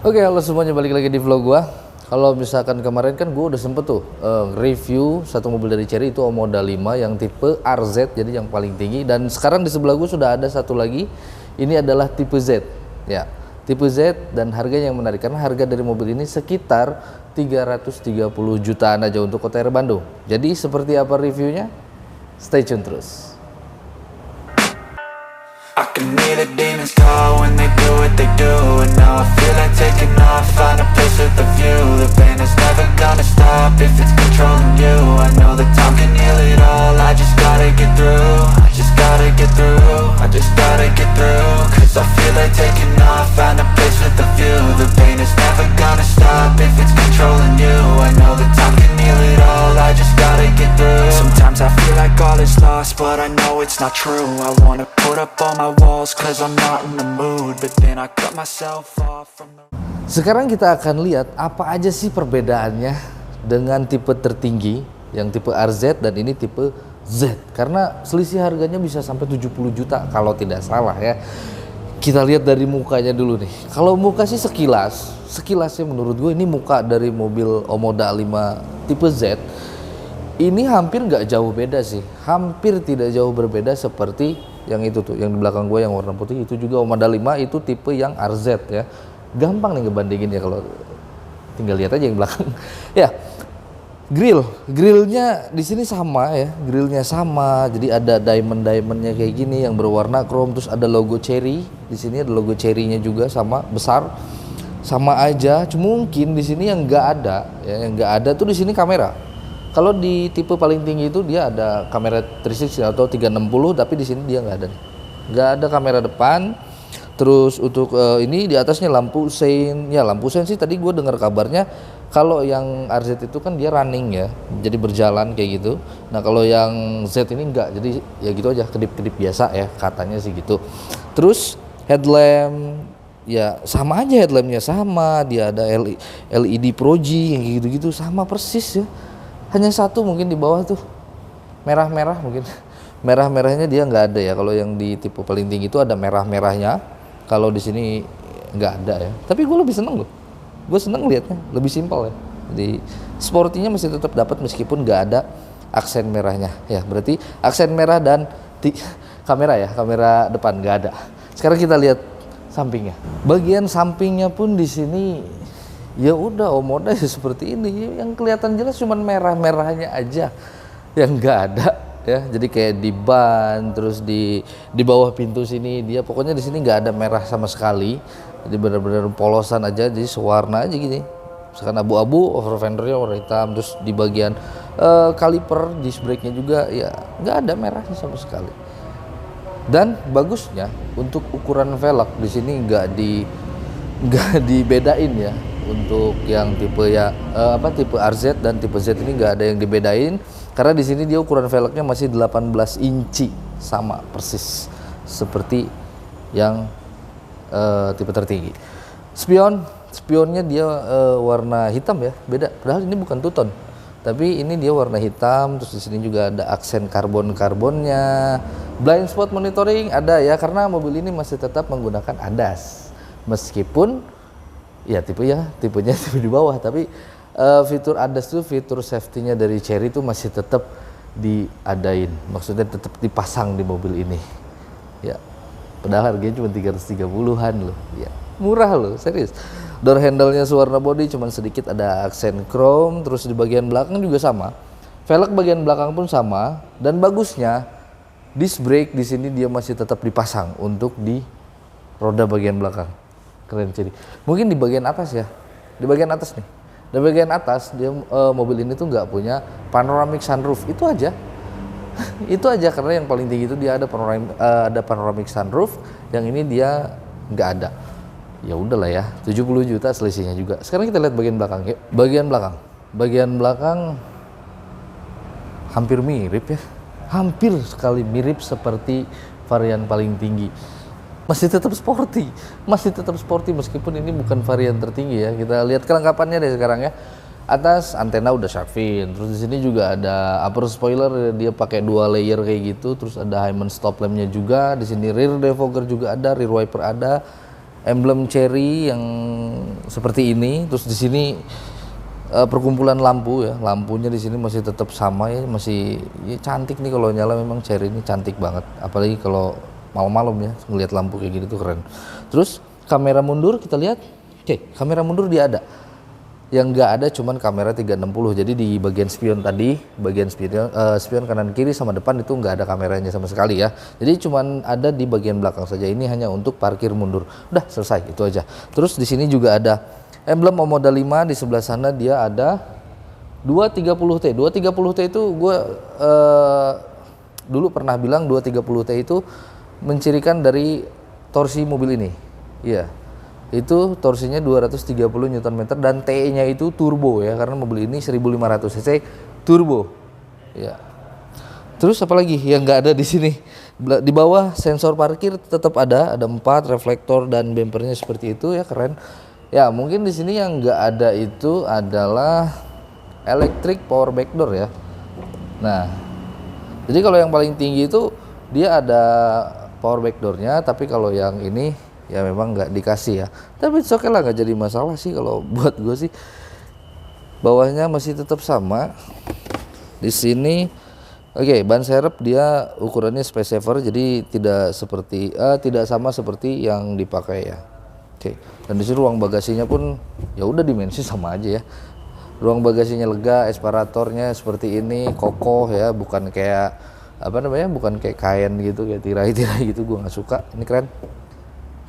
Oke, halo semuanya, balik lagi di vlog gua. Kalau misalkan kemarin kan gua udah sempet tuh review satu mobil dari Chery, itu Omoda 5 yang tipe RZ, jadi yang paling tinggi. Dan sekarang di sebelah gua sudah ada satu lagi. Ini adalah tipe Z. Ya, tipe Z, dan harganya yang menarik karena harga dari mobil ini sekitar 330 jutaan aja untuk kota Bandung. Jadi seperti apa reviewnya? Stay tune terus. I can hear the demons call when they do what they do. And now I feel like taking off, find a place with a view. The pain is never gonna stop if it's controlling you. I know that time can heal it all, I just gotta get through. I just gotta get through, I just gotta get through. Cause I feel like taking off, find a place with a view. The pain is never gonna stop if it's controlling you. I know that time can heal it all, I just gotta get through. Sometimes I feel like all is lost, but I know it's not true. I wanna put up all my walls cause I'm not in the mood, but then I cut myself off from the... Sekarang kita akan lihat apa aja sih perbedaannya dengan tipe tertinggi yang tipe RZ dan ini tipe Z, karena selisih harganya bisa sampai 70 juta kalau tidak salah ya. Kita lihat dari mukanya dulu nih. Kalau muka sih sekilasnya menurut gue ini muka dari mobil Omoda 5 tipe Z ini hampir nggak jauh beda sih, hampir tidak jauh berbeda seperti yang itu tuh, yang di belakang gue yang warna putih itu juga Omoda 5, itu tipe yang RZ ya. Gampang nih ngebandingin ya, kalau tinggal lihat aja yang belakang. Ya, grillnya di sini sama ya, grillnya sama, jadi ada diamondnya kayak gini yang berwarna chrome, terus ada logo Chery di sini, ada logo Chery-nya juga sama besar, sama aja. Mungkin di sini yang nggak ada ya, yang nggak ada tuh di sini kamera. Kalau di tipe paling tinggi itu dia ada kamera 360 atau 360, tapi di sini dia nggak ada nih. Nggak ada kamera depan. Terus untuk ini di atasnya lampu sein. Ya, lampu sein sih tadi gue dengar kabarnya kalau yang RZ itu kan dia running ya, jadi berjalan kayak gitu. Nah kalau yang Z ini enggak, jadi ya gitu aja, kedip-kedip biasa ya, katanya sih gitu. Terus headlamp ya sama aja, headlampnya sama, dia ada LED Pro-G yang gitu-gitu sama persis ya. Hanya satu mungkin di bawah tuh merah-merah, mungkin merah-merahnya dia nggak ada ya. Kalau yang di tipe paling tinggi itu ada merah-merahnya, kalau di sini nggak ada ya. Tapi gue lebih seneng loh, gue seneng liatnya, lebih simpel ya. Jadi sportinya masih tetap dapat meskipun nggak ada aksen merahnya ya. Berarti aksen merah dan kamera ya, kamera depan nggak ada. Sekarang kita lihat sampingnya. Bagian sampingnya pun di sini ya udah Omoda ya seperti ini, yang kelihatan jelas cuman merah-merahnya aja yang nggak ada ya. Jadi kayak di ban, terus di bawah pintu sini dia pokoknya di sini nggak ada merah sama sekali, jadi benar-benar polosan aja, jadi sewarna aja gini, misalkan abu-abu, over fendernya warna hitam, terus di bagian kaliper disc brake-nya juga ya nggak ada merahnya sama sekali. Dan bagusnya untuk ukuran velg di sini nggak dibedain ya. Untuk yang tipe ya tipe RZ dan tipe Z ini nggak ada yang dibedain, karena di sini dia ukuran velgnya masih 18 inci, sama persis seperti yang tipe tertinggi. Spionnya dia warna hitam ya, beda. Padahal ini bukan two tone, tapi ini dia warna hitam. Terus di sini juga ada aksen karbonnya. Blind spot monitoring ada ya, karena mobil ini masih tetap menggunakan ADAS, meskipun ya tipenya tipe di bawah, tapi fitur ADAS itu, fitur safety-nya dari Chery itu masih tetap diadain, maksudnya tetap dipasang di mobil ini ya. Padahal harganya cuma 330-an loh ya, murah loh, serius. Door handle-nya sewarna body, cuman sedikit ada aksen chrome. Terus di bagian belakang juga sama, velg bagian belakang pun sama. Dan bagusnya disc brake di sini dia masih tetap dipasang untuk di roda bagian belakang. Keren Chery. Mungkin di bagian atas ya, di bagian atas nih, di bagian atas dia mobil ini tuh nggak punya panoramic sunroof, itu aja. Itu aja, karena yang paling tinggi itu dia ada panoramic sunroof, yang ini dia nggak ada. Ya udahlah ya, 70 juta selisihnya juga. Sekarang kita lihat bagian belakang ya. Bagian belakang hampir mirip ya, hampir sekali mirip seperti varian paling tinggi. Masih tetap sporty meskipun ini bukan varian tertinggi ya. Kita lihat kelengkapannya deh sekarang ya. Atas antena udah shark fin, terus di sini juga ada upper spoiler, dia pakai 2 layer kayak gitu. Terus ada Hyman stop lampnya juga. Di sini rear defogger juga ada, rear wiper ada, emblem Chery yang seperti ini. Terus di sini perkumpulan lampu ya, lampunya di sini masih tetap sama ya, masih ya cantik nih kalau nyala. Memang Chery ini cantik banget, apalagi kalau malam-malam ya ngelihat lampu kayak gini tuh keren. Terus kamera mundur kita lihat, oke, kamera mundur dia ada. Yang nggak ada cuman kamera 360. Jadi di bagian spion tadi, bagian spion kanan kiri sama depan itu nggak ada kameranya sama sekali ya. Jadi cuman ada di bagian belakang saja. Ini hanya untuk parkir mundur. Udah selesai, itu aja. Terus di sini juga ada emblem Omoda 5, di sebelah sana dia ada 230T. 230T itu gue dulu pernah bilang 230T itu mencirikan dari torsi mobil ini. Iya. Itu torsinya 230 Nm dan T-nya itu turbo ya, karena mobil ini 1500 cc turbo. Ya. Terus apalagi yang nggak ada di sini? Di bawah sensor parkir tetap ada 4 reflektor dan bempernya seperti itu ya, keren. Ya, mungkin di sini yang nggak ada itu adalah electric power backdoor ya. Nah, jadi kalau yang paling tinggi itu dia ada power backdoornya, tapi kalau yang ini ya memang nggak dikasih ya. Tapi oke lah, nggak jadi masalah sih kalau buat gue sih. Bawahnya masih tetap sama. Di sini oke, ban serep dia ukurannya space saver, jadi tidak sama seperti yang dipakai ya. Oke. Dan di sini ruang bagasinya pun ya udah dimensi sama aja ya. Ruang bagasinya lega, esparatornya seperti ini, kokoh ya, bukan kayak bukan kayak kain gitu, kayak tirai-tirai gitu. Gue nggak suka. Ini keren.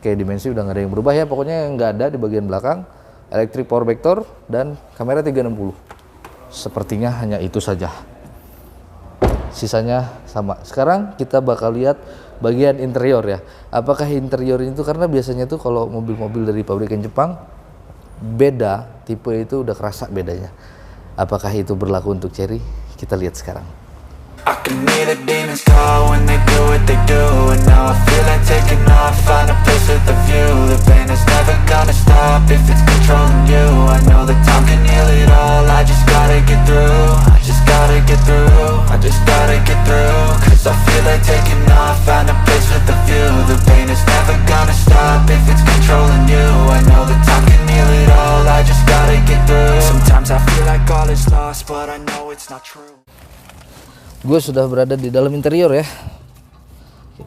Oke, dimensi udah nggak ada yang berubah ya. Pokoknya yang nggak ada di bagian belakang electric power backdoor dan kamera 360. Sepertinya hanya itu saja. Sisanya sama. Sekarang kita bakal lihat bagian interior ya. Apakah interior itu, karena biasanya tuh kalau mobil-mobil dari pabrikan Jepang beda, tipe itu udah kerasa bedanya. Apakah itu berlaku untuk Chery? Kita lihat sekarang. I can hear the demons call when they do what they do. And now I feel like taking off, find a place with a view. The pain is never gonna stop if it's controlling you. I know that time can heal it all, I just gotta get through. I just gotta get through, I just gotta get through. Cause I feel like taking off, find a place with a view. The pain is never gonna stop if it's controlling you. I know that time can heal it all, I just gotta get through. Sometimes I feel like all is lost, but I know it's not true. Gue sudah berada di dalam interior ya.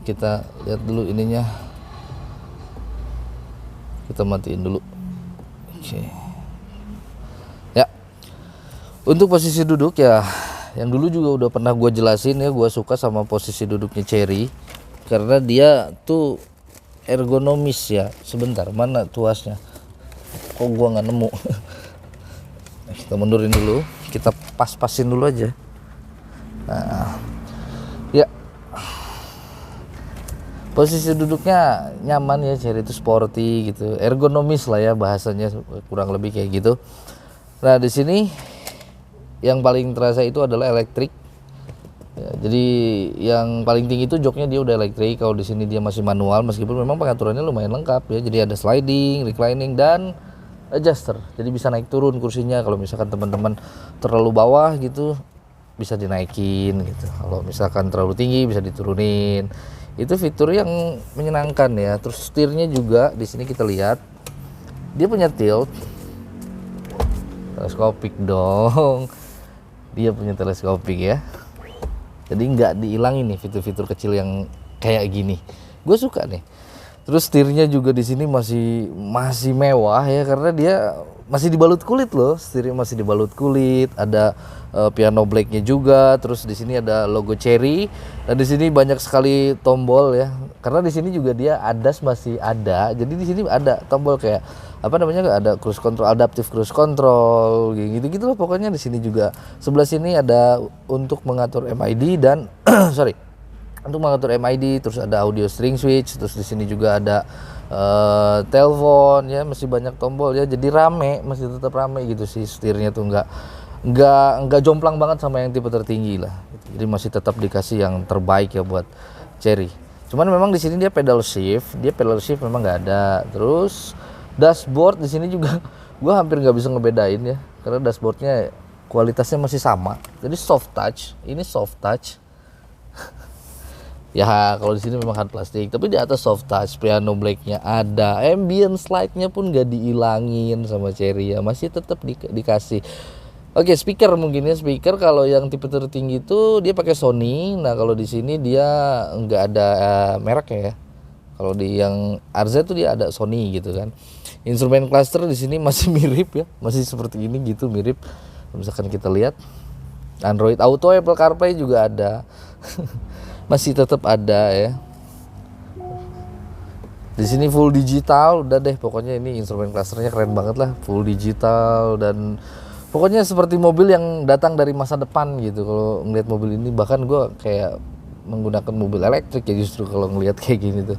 Kita lihat dulu ininya. Kita matiin dulu. Oke. Ya. Untuk posisi duduk ya, yang dulu juga udah pernah gue jelasin ya. Gue suka sama posisi duduknya Chery karena dia tuh ergonomis ya. Sebentar, mana tuasnya? Kok gue nggak nemu? Kita mundurin dulu. Kita pas-pasin dulu aja. Nah, ya, posisi duduknya nyaman ya, Chery itu sporty gitu, ergonomis lah ya bahasanya, kurang lebih kayak gitu. Nah di sini yang paling terasa itu adalah elektrik. Ya, jadi yang paling tinggi itu joknya dia udah elektrik. Kalau di sini dia masih manual, meskipun memang pengaturannya lumayan lengkap ya. Jadi ada sliding, reclining dan adjuster. Jadi bisa naik turun kursinya. Kalau misalkan teman-teman terlalu bawah gitu, bisa dinaikin gitu. Kalau misalkan terlalu tinggi bisa diturunin. Itu fitur yang menyenangkan ya. Terus setirnya juga di sini kita lihat dia punya tilt. Teleskopik dong. Dia punya teleskopik ya. Jadi nggak dihilangin nih fitur-fitur kecil yang kayak gini. Gue suka nih. Terus setirnya juga di sini masih mewah ya, karena dia masih dibalut kulit loh. Setirnya masih dibalut kulit, ada piano blacknya juga. Terus di sini ada logo Chery dan di sini banyak sekali tombol ya. Karena di sini juga dia ADAS masih ada. Jadi di sini ada tombol kayak ada cruise control, adaptive cruise control, gitu-gitu loh. Pokoknya di sini juga sebelah sini ada untuk mengatur MID dan untuk mengatur MID, terus ada audio string switch, terus di sini juga ada telepon ya, masih banyak tombol ya. Jadi masih tetap rame gitu sih. Setirnya tuh nggak jomplang banget sama yang tipe tertinggi lah. Jadi masih tetap dikasih yang terbaik ya buat Chery. Cuman memang di sini dia pedal shift memang nggak ada. Terus dashboard di sini juga gue hampir nggak bisa ngebedain ya, karena dashboardnya kualitasnya masih sama. Jadi soft touch, ini soft touch. Ya kalau di sini memang hard plastik, tapi di atas soft touch, piano blacknya ada, ambient slide-nya pun gak dihilangin sama Cherry ya, masih tetap dikasih. Oke, speaker mungkin ya, speaker kalau yang tipe tertinggi itu dia pakai Sony. Nah kalau di sini dia nggak ada mereknya ya. Kalau di yang RZ tuh dia ada Sony gitu kan. Instrumen cluster di sini masih mirip ya, masih seperti ini gitu, mirip. Misalkan kita lihat Android Auto, Apple CarPlay juga ada. Masih tetap ada ya. Di sini full digital, udah deh pokoknya ini instrumen clusternya keren banget lah, full digital dan pokoknya seperti mobil yang datang dari masa depan gitu. Kalau ngeliat mobil ini, bahkan gue kayak menggunakan mobil elektrik ya justru kalau ngeliat kayak gini tuh.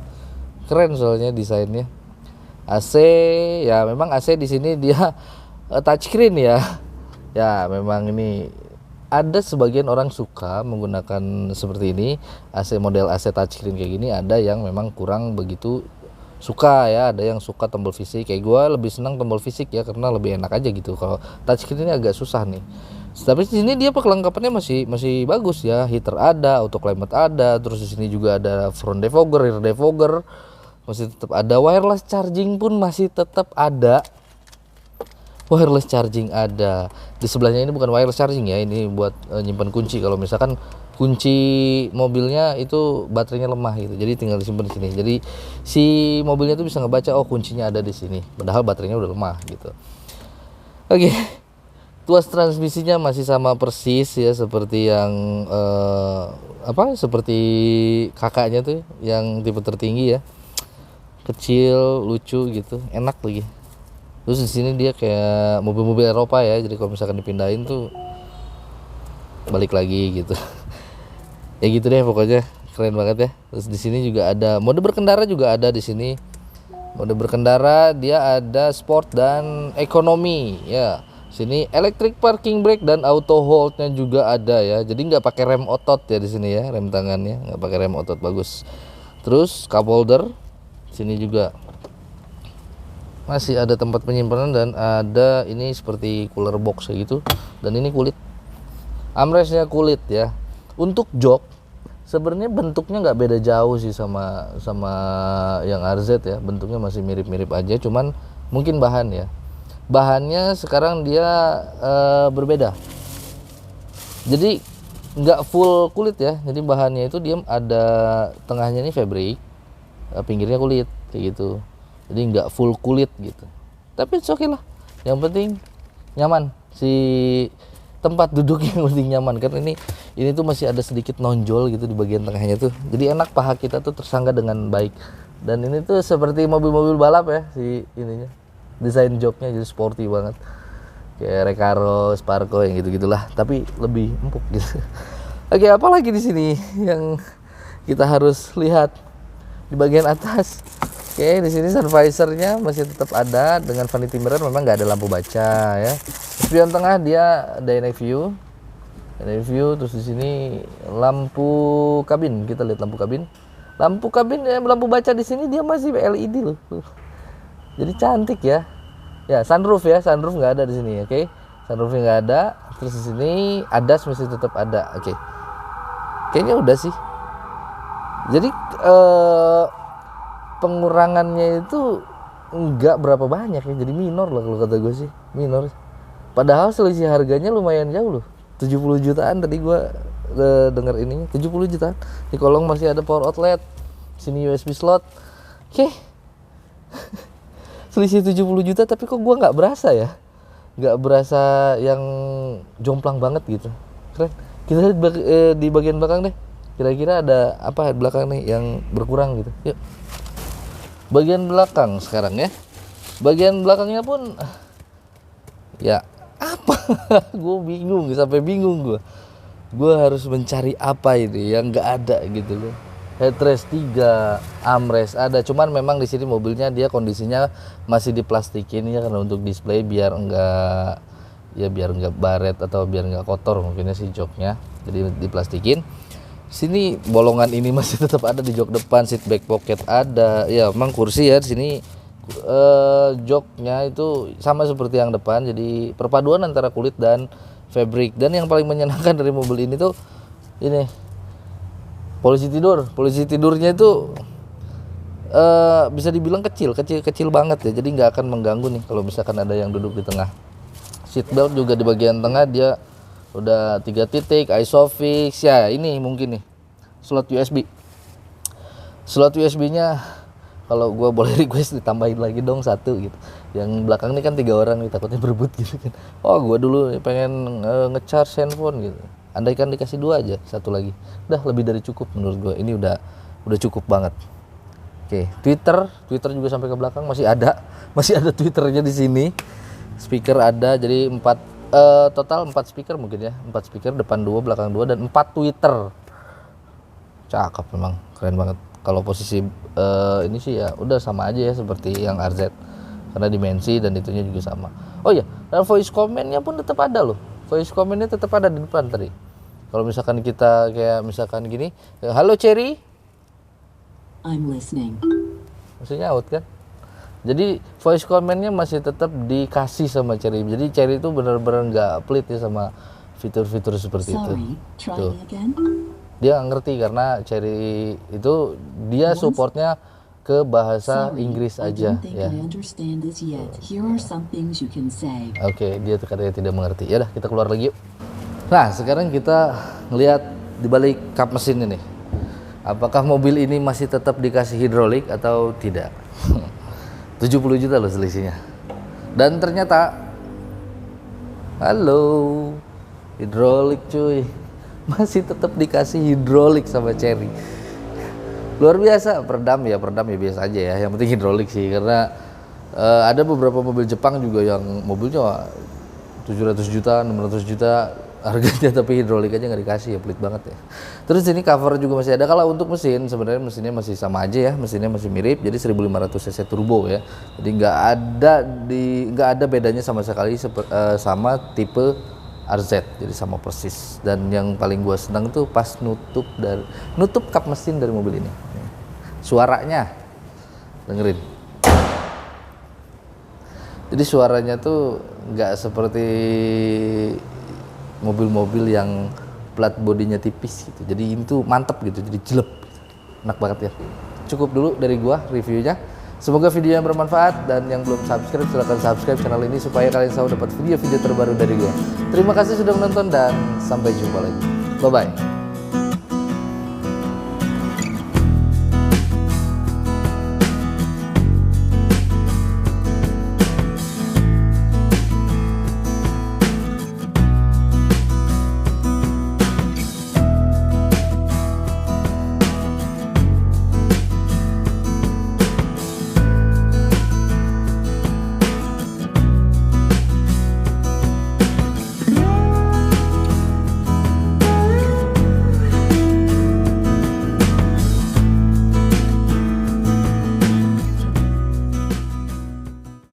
Keren soalnya desainnya. AC ya memang AC di sini dia touchscreen ya. Ya memang ini ada sebagian orang suka menggunakan seperti ini, AC model AC touchscreen kayak gini, ada yang memang kurang begitu suka ya, ada yang suka tombol fisik. Kayak gue lebih senang tombol fisik ya karena lebih enak aja gitu. Kalau touchscreen ini agak susah nih. Tapi di sini dia perlengkapannya masih bagus ya, heater ada, auto climate ada, terus di sini juga ada front defogger, rear defogger, masih tetap ada, wireless charging pun masih tetap ada. Wireless charging ada. Di sebelahnya ini bukan wireless charging ya, ini buat nyimpan kunci. Kalau misalkan kunci mobilnya itu baterainya lemah gitu, jadi tinggal disimpan di sini. Jadi si mobilnya itu bisa ngebaca oh kuncinya ada di sini, padahal baterainya udah lemah gitu. Oke, tuas transmisinya masih sama persis ya seperti yang seperti kakaknya tuh yang tipe tertinggi ya, kecil, lucu gitu, enak lagi. Terus di sini dia kayak mobil-mobil Eropa ya, jadi kalau misalkan dipindahin tuh balik lagi gitu. Ya gitu deh pokoknya, keren banget ya. Terus di sini juga ada mode berkendara juga ada di sini. Mode berkendara dia ada sport dan ekonomi ya. Sini electric parking brake dan auto hold-nya juga ada ya. Jadi nggak pakai rem otot ya di sini ya, rem tangannya nggak pakai rem otot, bagus. Terus cup holder sini juga masih ada tempat penyimpanan dan ada ini seperti cooler box kayak gitu, dan ini kulit, armrestnya kulit ya. Untuk jok sebenarnya bentuknya nggak beda jauh sih sama yang RZ ya, bentuknya masih mirip-mirip aja, cuman mungkin bahannya sekarang dia berbeda, jadi nggak full kulit ya. Jadi bahannya itu dia ada tengahnya ini fabric, pinggirnya kulit kayak gitu. Jadi nggak full kulit gitu, tapi oke lah, yang penting nyaman, si tempat duduk yang penting nyaman. Karena ini tuh masih ada sedikit nonjol gitu di bagian tengahnya tuh, jadi enak, paha kita tuh tersangga dengan baik. Dan ini tuh seperti mobil-mobil balap ya, si ininya, desain joknya jadi sporty banget kayak Recaro, Sparco yang gitu-gitulah, tapi lebih empuk gitu. Oke, apalagi di sini yang kita harus lihat di bagian atas. Oke, di sini sun visornya masih tetap ada dengan vanity mirror, memang nggak ada lampu baca ya. Spion tengah dia dynamic view, terus di sini lampu kabin, kita lihat lampu kabin ya, lampu baca di sini dia masih LED loh. Jadi cantik ya. Ya, sunroof nggak ada di sini, oke. Sunroofnya nggak ada. Terus di sini ADAS masih tetap ada, oke. Kayaknya udah sih. Jadi pengurangannya itu enggak berapa banyak ya, jadi minor lah kalau kata gue sih, minor. Padahal selisih harganya lumayan jauh loh, 70 jutaan tadi gue dengar ininya, 70 jutaan. Di kolong masih ada power outlet, sini USB slot, oke. Selisih 70 juta tapi kok gue nggak berasa yang jomplang banget gitu, keren. Kita lihat di bagian belakang deh, kira-kira ada apa di belakang nih yang berkurang gitu, yuk. Bagian belakang sekarang ya, bagian belakangnya pun ya apa? Gue bingung, sampai bingung gue harus mencari apa ini yang nggak ada gitu loh. Headrest 3, armrest ada, cuman memang di sini mobilnya dia kondisinya masih diplastikin ya, karena untuk display biar enggak baret atau biar enggak kotor mungkinnya si joknya, jadi diplastikin. Sini bolongan ini masih tetap ada di jok depan, seat back pocket ada ya, memang kursi ya di sini. Joknya itu sama seperti yang depan, jadi perpaduan antara kulit dan fabric. Dan yang paling menyenangkan dari mobil ini tuh ini Posisi tidurnya itu bisa dibilang kecil banget ya, jadi nggak akan mengganggu nih kalau misalkan ada yang duduk di tengah. Seatbelt juga di bagian tengah dia udah 3 titik, ISOFIX ya. Ini mungkin nih slot USB-nya kalau gua boleh request ditambahin lagi dong 1 gitu. Yang belakang ini kan 3 orang nih, takutnya berebut gitu kan. Oh gua dulu pengen nge-charge handphone gitu, andaikan dikasih 2 aja, 1 lagi udah lebih dari cukup menurut gua. Ini udah cukup banget. Oke, Twitter juga sampai ke belakang masih ada Twitternya di sini. Speaker ada, jadi total 4 speaker mungkin ya, 4 speaker, depan 2, belakang 2, dan 4 Twitter. Cakep memang, keren banget. Kalau posisi ini sih ya udah sama aja ya seperti yang RZ, karena dimensi dan itunya juga sama. Oh iya, dan voice command-nya pun tetap ada loh. Voice command-nya tetap ada di depan tadi. Kalau misalkan kita kayak misalkan gini, halo Cherry, I'm listening. maksudnya out kan. Jadi voice command-nya masih tetap dikasih sama Cherry. Jadi Cherry itu benar-benar nggak pelit ya sama fitur-fitur seperti itu. Sorry, try Tuh. me again. Dia nggak ngerti karena Cherry itu dia supportnya ke bahasa Sorry, Inggris I aja don't think ya. I understand this yet. Here are some things you can say. Oke, dia tuh katanya tidak mengerti. Ya udah, kita keluar lagi yuk. Nah, sekarang kita ngelihat di balik kap mesin ini. Apakah mobil ini masih tetap dikasih hidrolik atau tidak? 70 juta loh selisihnya. Dan ternyata halo, hidrolik cuy. Masih tetap dikasih hidrolik sama Cherry. Luar biasa. Peredam ya biasa aja ya. Yang penting hidrolik sih, karena ada beberapa mobil Jepang juga yang mobilnya 700 juta, 600 juta harganya, tapi hidrolik aja nggak dikasih, ya pelit banget ya. Terus ini cover juga masih ada. Kalau untuk mesin sebenarnya mesinnya masih sama aja ya, mesinnya masih mirip, jadi 1500 cc turbo ya. Jadi nggak ada bedanya sama sekali sama tipe RZ, jadi sama persis. Dan yang paling gua senang tuh pas nutup kap mesin dari mobil ini. Suaranya, dengerin. Jadi suaranya tuh nggak seperti mobil-mobil yang plat bodinya tipis gitu. Jadi itu mantep gitu, jadi jelek. Enak banget ya. Cukup dulu dari gua reviewnya. Semoga videonya bermanfaat, dan yang belum subscribe silahkan subscribe channel ini supaya kalian selalu dapat video-video terbaru dari gua. Terima kasih sudah menonton dan sampai jumpa lagi. Bye bye.